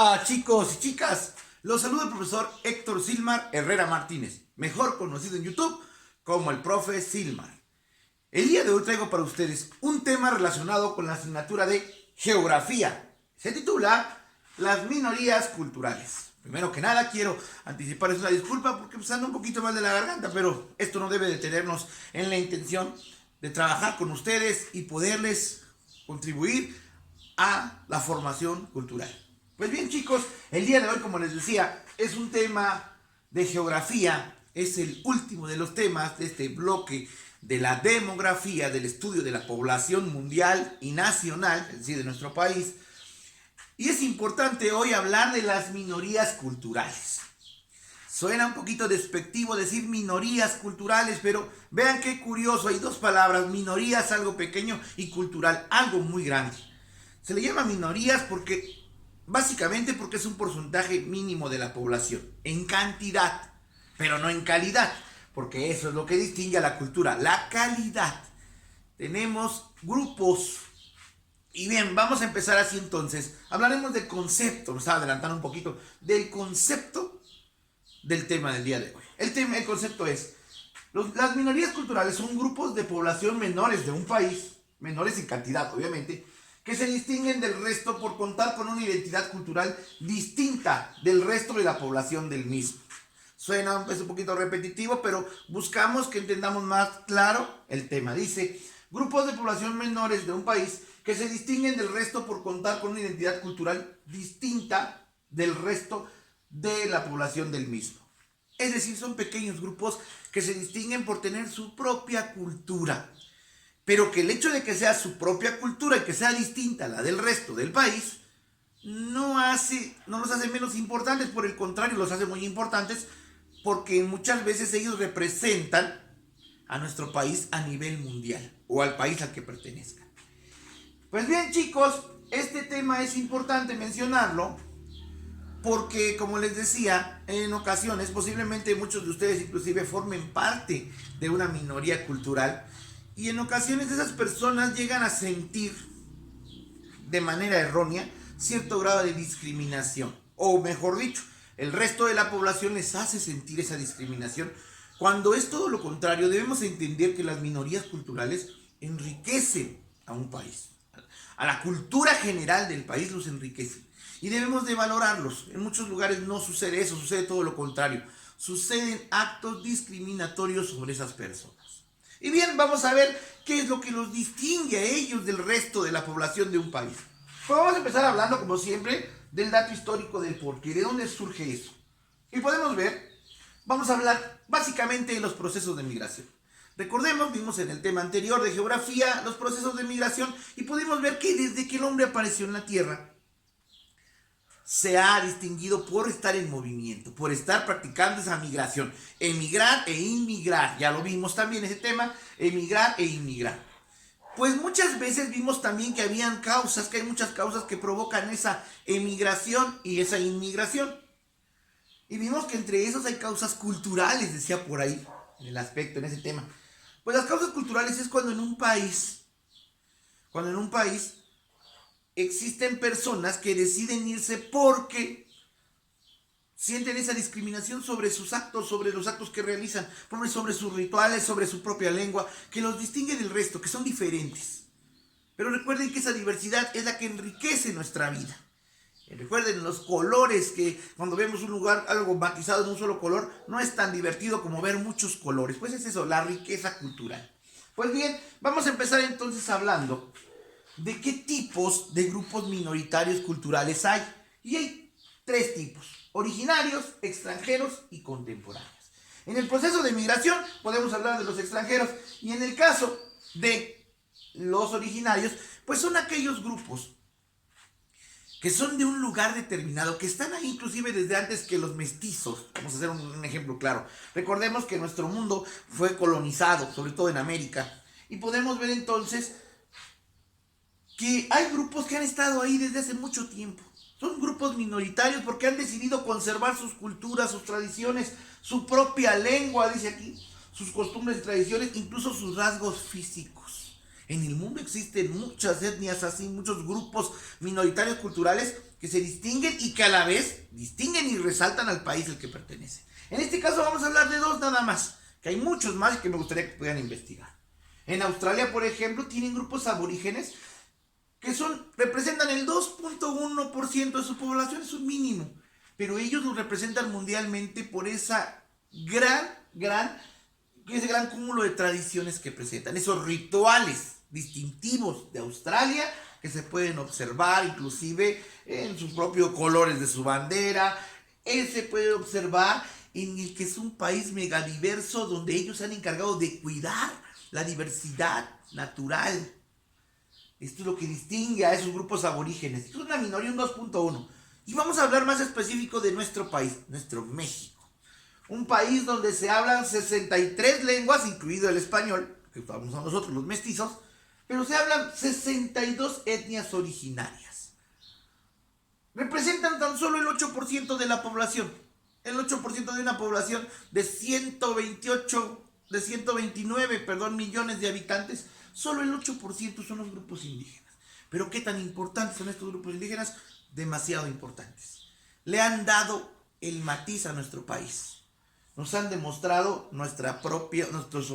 Hola chicos y chicas, los saluda el profesor Héctor Silmar Herrera Martínez, mejor conocido en YouTube como el profe Silmar. El día de hoy traigo para ustedes un tema relacionado con la asignatura de Geografía. Se titula Las minorías culturales. Primero que nada quiero anticiparles una disculpa porque ando un poquito mal de la garganta, pero esto no debe detenernos en la intención de trabajar con ustedes y poderles contribuir a la formación cultural. Pues bien chicos, el día de hoy, como les decía, es un tema de geografía, es el último de los temas de este bloque de la demografía, del estudio de la población mundial y nacional, es decir, de nuestro país. Y es importante hoy hablar de las minorías culturales. Suena un poquito despectivo decir minorías culturales, pero vean qué curioso, hay dos palabras, minorías, algo pequeño, y cultural, algo muy grande. Se le llama minorías básicamente porque es un porcentaje mínimo de la población, en cantidad, pero no en calidad, porque eso es lo que distingue a la cultura, la calidad. Tenemos grupos, y bien, vamos a empezar así entonces. Hablaremos del concepto, me estaba adelantando un poquito, del concepto del tema del día de hoy. El concepto es, las minorías culturales son grupos de población menores de un país, menores en cantidad obviamente, que se distinguen del resto por contar con una identidad cultural distinta del resto de la población del mismo. Suena un poquito repetitivo, pero buscamos que entendamos más claro el tema. Dice, grupos de población menores de un país que se distinguen del resto por contar con una identidad cultural distinta del resto de la población del mismo. Es decir, son pequeños grupos que se distinguen por tener su propia cultura, pero que el hecho de que sea su propia cultura y que sea distinta a la del resto del país no los hace menos importantes, por el contrario, los hace muy importantes porque muchas veces ellos representan a nuestro país a nivel mundial o al país al que pertenezcan. Pues bien chicos, este tema es importante mencionarlo porque, como les decía, en ocasiones posiblemente muchos de ustedes inclusive formen parte de una minoría cultural. Y en ocasiones esas personas llegan a sentir de manera errónea cierto grado de discriminación. O mejor dicho, el resto de la población les hace sentir esa discriminación. Cuando es todo lo contrario, debemos entender que las minorías culturales enriquecen a un país. A la cultura general del país los enriquecen. Y debemos de valorarlos. En muchos lugares no sucede eso, sucede todo lo contrario. Suceden actos discriminatorios sobre esas personas. Y bien, vamos a ver qué es lo que los distingue a ellos del resto de la población de un país. Pues vamos a empezar hablando, como siempre, del dato histórico del porqué, de dónde surge eso. Y podemos ver, vamos a hablar básicamente de los procesos de migración. Recordemos, vimos en el tema anterior de geografía los procesos de migración y pudimos ver que desde que el hombre apareció en la Tierra, se ha distinguido por estar en movimiento, por estar practicando esa migración, emigrar e inmigrar, ya lo vimos también ese tema, emigrar e inmigrar. Pues muchas veces vimos también que habían causas, que hay muchas causas que provocan esa emigración y esa inmigración. Y vimos que entre esos hay causas culturales, decía por ahí, en el aspecto, en ese tema. Pues las causas culturales es cuando en un país existen personas que deciden irse porque sienten esa discriminación sobre sus actos, sobre los actos que realizan, sobre sus rituales, sobre su propia lengua, que los distingue del resto, que son diferentes. Pero recuerden que esa diversidad es la que enriquece nuestra vida. Recuerden los colores, que cuando vemos un lugar algo matizado en un solo color, no es tan divertido como ver muchos colores. Pues es eso, la riqueza cultural. Pues bien, vamos a empezar entonces hablando de qué tipos de grupos minoritarios culturales hay. Y hay tres tipos: originarios, extranjeros y contemporáneos. En el proceso de migración podemos hablar de los extranjeros, y en el caso de los originarios, pues son aquellos grupos que son de un lugar determinado, que están ahí inclusive desde antes que los mestizos. Vamos a hacer un ejemplo claro. Recordemos que nuestro mundo fue colonizado, sobre todo en América, y podemos ver entonces que hay grupos que han estado ahí desde hace mucho tiempo. Son grupos minoritarios porque han decidido conservar sus culturas, sus tradiciones, su propia lengua, dice aquí, sus costumbres y tradiciones, incluso sus rasgos físicos. En el mundo existen muchas etnias así, muchos grupos minoritarios culturales que se distinguen y que a la vez distinguen y resaltan al país al que pertenecen. En este caso vamos a hablar de dos nada más, que hay muchos más que me gustaría que pudieran investigar. En Australia, por ejemplo, tienen grupos aborígenes que representan el 2.1% de su población, es un mínimo, pero ellos lo representan mundialmente por ese gran cúmulo de tradiciones que presentan, esos rituales distintivos de Australia que se pueden observar inclusive en sus propios colores de su bandera. Se puede observar en el que es un país megadiverso donde ellos se han encargado de cuidar la diversidad natural. Esto es lo que distingue a esos grupos aborígenes. Es una minoría, un 2.1. Y vamos a hablar más específico de nuestro país, nuestro México. Un país donde se hablan 63 lenguas, incluido el español, que estamos nosotros los mestizos, pero se hablan 62 etnias originarias. Representan tan solo el 8% de la población. El 8% de una población de 129 millones de habitantes. Solo el 8% son los grupos indígenas. Pero ¿qué tan importantes son estos grupos indígenas? Demasiado importantes. Le han dado el matiz a nuestro país. Nos han demostrado nuestros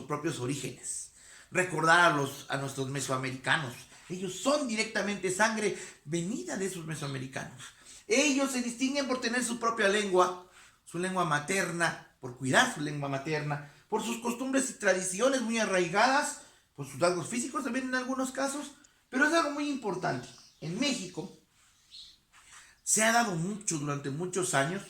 propios orígenes. Recordar a nuestros mesoamericanos. Ellos son directamente sangre venida de esos mesoamericanos. Ellos se distinguen por tener su propia lengua, su lengua materna, por cuidar su lengua materna, por sus costumbres y tradiciones muy arraigadas, por sus rasgos físicos también en algunos casos, pero es algo muy importante. En México se ha dado durante muchos años,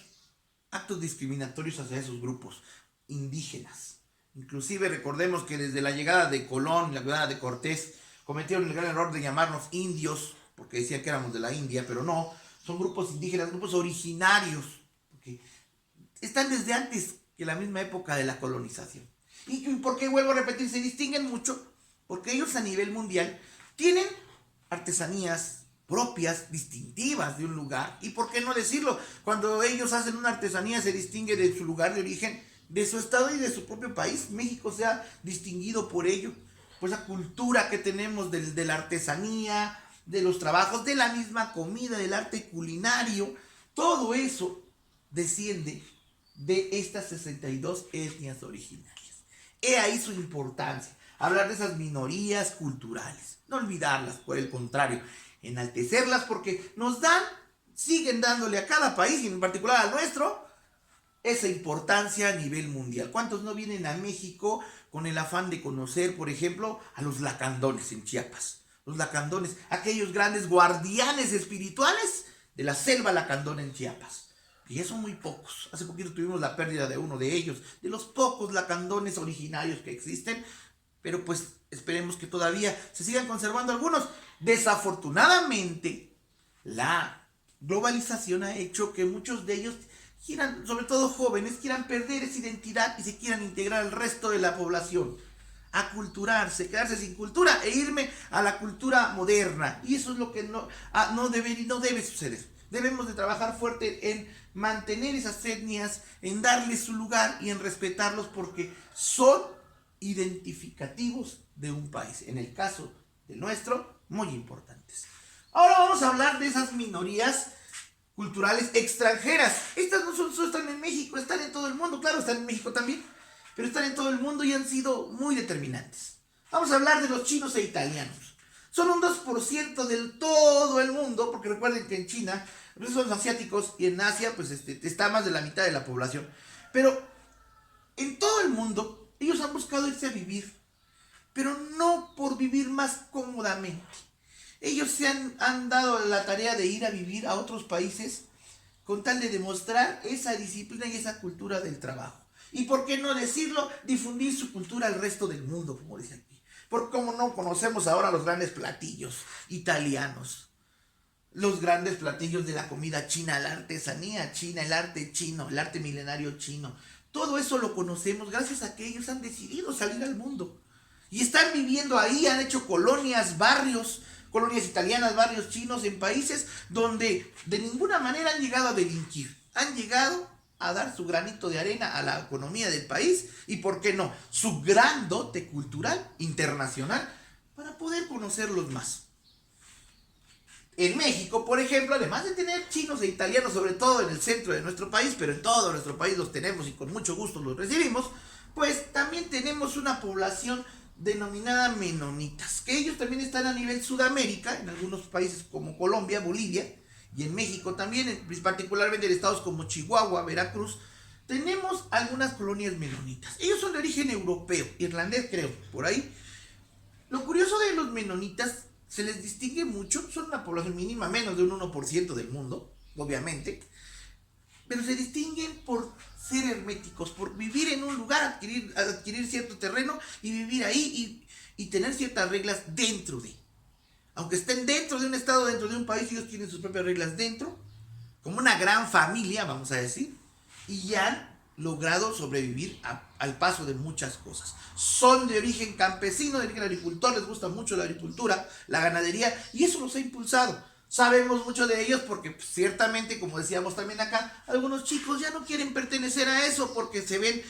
actos discriminatorios hacia esos grupos indígenas. Inclusive recordemos que desde la llegada de Colón, la llegada de Cortés, cometieron el gran error de llamarnos indios, porque decían que éramos de la India, pero no, son grupos indígenas, grupos originarios, porque están desde antes que la misma época de la colonización. ¿Y por qué vuelvo a repetir? Se distinguen mucho, porque ellos a nivel mundial tienen artesanías propias, distintivas de un lugar. ¿Y por qué no decirlo? Cuando ellos hacen una artesanía se distingue de su lugar de origen, de su estado y de su propio país. México se ha distinguido por ello, por esa cultura que tenemos de la artesanía, de los trabajos, de la misma comida, del arte culinario. Todo eso desciende de estas 62 etnias originarias. He ahí su importancia. Hablar de esas minorías culturales. No olvidarlas, por el contrario. Enaltecerlas porque siguen dándole a cada país, y en particular al nuestro, esa importancia a nivel mundial. ¿Cuántos no vienen a México con el afán de conocer, por ejemplo, a los lacandones en Chiapas? Los lacandones, aquellos grandes guardianes espirituales de la selva lacandona en Chiapas. Y son muy pocos. Hace poquito tuvimos la pérdida de uno de ellos, de los pocos lacandones originarios que existen, pero pues esperemos que todavía se sigan conservando algunos. Desafortunadamente, la globalización ha hecho que muchos de ellos quieran, sobre todo jóvenes, quieran perder esa identidad y se quieran integrar al resto de la población, aculturarse, quedarse sin cultura e irme a la cultura moderna. Y eso es lo que no debe suceder. Debemos de trabajar fuerte en mantener esas etnias, en darles su lugar y en respetarlos porque son identificativos de un país. En el caso del nuestro, muy importantes. Ahora vamos a hablar de esas minorías culturales extranjeras. Estas no solo están en México, están en todo el mundo. Claro, están en México también, pero están en todo el mundo y han sido muy determinantes. Vamos a hablar de los chinos e italianos. Son un 2% del todo el mundo, porque recuerden que en China son los asiáticos y en Asia pues está más de la mitad de la población. Pero en todo el mundo ellos han buscado irse a vivir, pero no por vivir más cómodamente. Ellos se han dado la tarea de ir a vivir a otros países con tal de demostrar esa disciplina y esa cultura del trabajo. Y por qué no decirlo, difundir su cultura al resto del mundo, como dice aquí. Porque como no conocemos ahora los grandes platillos italianos, los grandes platillos de la comida china, la artesanía china, el arte chino, el arte milenario chino. Todo eso lo conocemos gracias a que ellos han decidido salir al mundo. Y están viviendo ahí, han hecho colonias italianas, barrios chinos en países donde de ninguna manera han llegado a delinquir. Han llegado a dar su granito de arena a la economía del país y, ¿por qué no?, su gran dote cultural internacional para poder conocerlos más. En México, por ejemplo, además de tener chinos e italianos, sobre todo en el centro de nuestro país, pero en todo nuestro país los tenemos y con mucho gusto los recibimos, pues también tenemos una población denominada menonitas, que ellos también están a nivel Sudamérica, en algunos países como Colombia, Bolivia, y en México también, particularmente en estados como Chihuahua, Veracruz, tenemos algunas colonias menonitas. Ellos son de origen europeo, irlandés creo, por ahí. Lo curioso de los menonitas, se les distingue mucho, son una población mínima, menos de un 1% del mundo, obviamente, pero se distinguen por ser herméticos, por vivir en un lugar, adquirir cierto terreno y vivir ahí y tener ciertas reglas dentro de. Aunque estén dentro de un estado, dentro de un país, ellos tienen sus propias reglas dentro, como una gran familia, vamos a decir, y ya han logrado sobrevivir al paso de muchas cosas. Son de origen campesino, de origen agricultor, les gusta mucho la agricultura, la ganadería, y eso los ha impulsado. Sabemos mucho de ellos porque pues, ciertamente, como decíamos también acá, algunos chicos ya no quieren pertenecer a eso porque se ven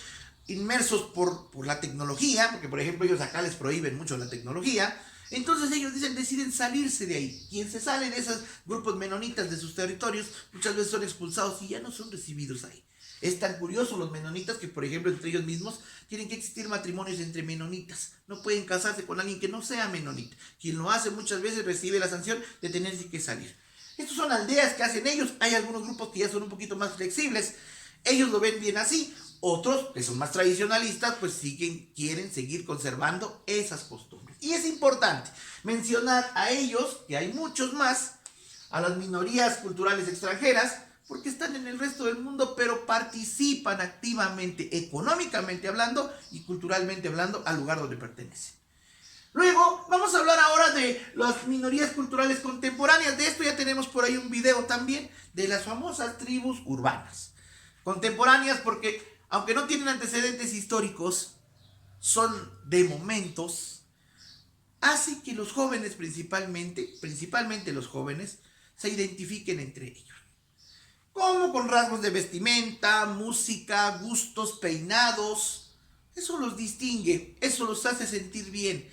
inmersos por la tecnología, porque por ejemplo ellos acá les prohíben mucho la tecnología. Entonces ellos deciden salirse de ahí. Quien se sale de esos grupos menonitas de sus territorios, muchas veces son expulsados y ya no son recibidos ahí. Es tan curioso los menonitas que, por ejemplo, entre ellos mismos tienen que existir matrimonios entre menonitas. No pueden casarse con alguien que no sea menonita. Quien lo hace muchas veces recibe la sanción de tenerse que salir. Estas son aldeas que hacen ellos. Hay algunos grupos que ya son un poquito más flexibles. Ellos lo ven bien así. Otros, que son más tradicionalistas, pues quieren seguir conservando esas costumbres. Y es importante mencionar a ellos, que hay muchos más, a las minorías culturales extranjeras, porque están en el resto del mundo, pero participan activamente, económicamente hablando y culturalmente hablando, al lugar donde pertenecen. Luego, vamos a hablar ahora de las minorías culturales contemporáneas. De esto ya tenemos por ahí un video también, de las famosas tribus urbanas. Contemporáneas porque, aunque no tienen antecedentes históricos, son de momentos, hace que los jóvenes principalmente los jóvenes, se identifiquen entre ellos. Como con rasgos de vestimenta, música, gustos, peinados. Eso los distingue, eso los hace sentir bien.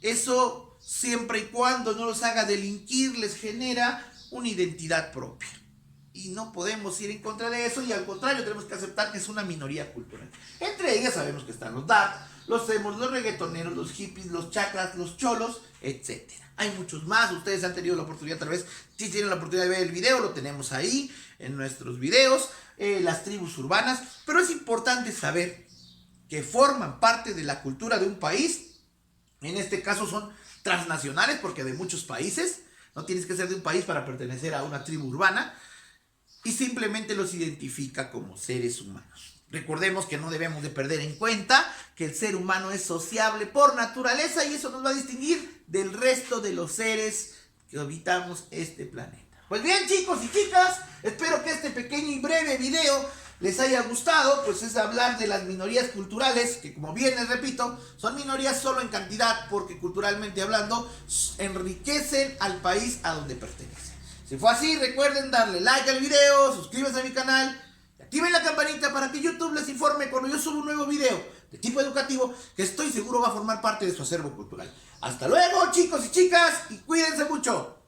Eso, siempre y cuando no los haga delinquir, les genera una identidad propia. Y no podemos ir en contra de eso, y al contrario, tenemos que aceptar que es una minoría cultural. Entre ellas sabemos que están los dark, los emos, los reggaetoneros, los hippies, los chakras, los cholos, etc. Hay muchos más. Ustedes han tenido la oportunidad, tal vez, si tienen la oportunidad de ver el video, lo tenemos ahí en nuestros videos, las tribus urbanas. Pero es importante saber que forman parte de la cultura de un país. En este caso son transnacionales, porque de muchos países. No tienes que ser de un país para pertenecer a una tribu urbana. Y simplemente los identifica como seres humanos. Recordemos que no debemos de perder en cuenta que el ser humano es sociable por naturaleza, y eso nos va a distinguir del resto de los seres que habitamos este planeta. Pues bien, chicos y chicas, espero que este pequeño y breve video les haya gustado. Pues es hablar de las minorías culturales, que como bien les repito, son minorías solo en cantidad, porque culturalmente hablando enriquecen al país a donde pertenecen. Si fue así, recuerden darle like al video, suscríbanse a mi canal, activen la campanita para que YouTube les informe cuando yo subo un nuevo video de tipo educativo, que estoy seguro va a formar parte de su acervo cultural. Hasta luego, chicos y chicas, y cuídense mucho.